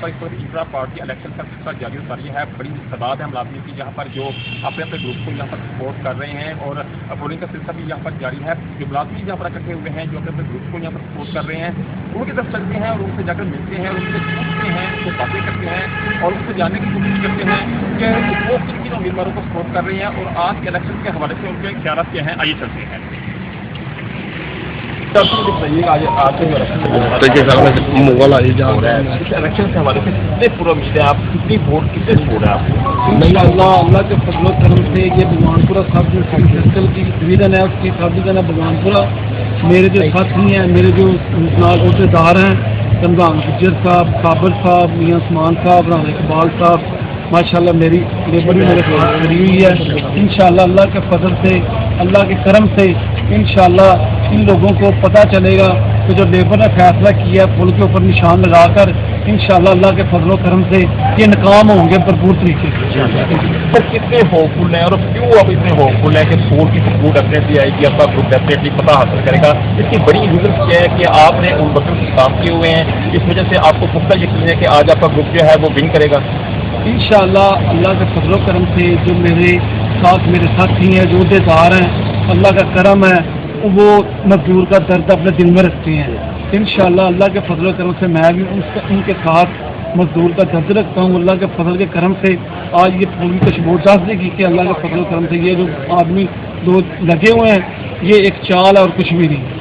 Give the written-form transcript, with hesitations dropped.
पर इस वक्त इंट्रा पार्टी इलेक्शन का सिलसिला जारी और जारी है। बड़ी तादाद है मुलाजिम की यहाँ पर जो अपने अपने ग्रुप को यहाँ पर सपोर्ट कर रहे हैं और वोटिंग का सिलसिला भी यहाँ पर जारी है। जो मुलाजिम यहाँ पर इकट्ठे हुए हैं जो अपने अपने ग्रुप को यहाँ पर सपोर्ट कर रहे हैं उनकी तरफ चलते हैं और उनसे जाकर मिलते हैं, उनसे पूछते हैं, उनसे बातें करते हैं और उनसे जानने की कोशिश करते हैं कि वो किन किन उम्मीदवारों को सपोर्ट कर रहे हैं और आज के इलेक्शन के हवाले से उनके ख्याल क्या हैं। आइए चलते हैं। मुगल आई जा रहा है इलेक्शन के हवाले से कितने पूरा उम्मीद है, आप कितनी वोट कितने सपोर्ट है आपको? नहीं, अल्लाह के फजल करम से ये भगवानपुरा सब जो सर्कल की डिवीजन है उसकी सब डिवीजन है भगवानपुरा। मेरे जो साथी हैं, मेरे जो अहदेदार हैं, रमजान गुज्जर साहब, काबिल साहब, मियाँ उस्मान साहब, राना इकबाल साहब, माशाल्लाह मेरी लेबर भी मेरे साथ खड़ी हुई है। इंशाल्लाह अल्लाह के फजल से, अल्लाह के करम से इंशाल्लाह इन लोगों को पता चलेगा कि जो लेबर ने फैसला किया है पुल के ऊपर निशान लगाकर इंशाल्लाह अल्लाह के फजल करम से ये नाकाम होंगे भरपूर तरीके से। पर कितने होपफुल हैं और क्यों आप इतने होपफुल हैं कि स्पोर्ट की सपोर्ट डेफिनेटली आएगी, आपका ग्रुप डेफिनेटली पता हासिल करेगा? इसकी बड़ी रीजन क्या है कि आपने उन वक्तों से काम किए हुए हैं, इस वजह से आपको पुख्ता यकीन है कि आज आपका ग्रुप जो है वो विन करेगा इंशाल्लाह। अल्लाह के फजल करम से जो मेरे साथ मेरे साथी हैं, जो अहदेदार हैं, अल्लाह का करम है, वो मजदूर का दर्द अपने दिल में रखते हैं। इंशाल्लाह अल्लाह के फजल करम से मैं भी उनके साथ मजदूर का दर्द रखता हूँ। अल्लाह के फजल के करम से आज ये पूरी तशबूर साथ देगी कि अल्लाह के फजल करम से ये जो आदमी दो लगे हुए हैं ये एक चाल है और कुछ भी नहीं।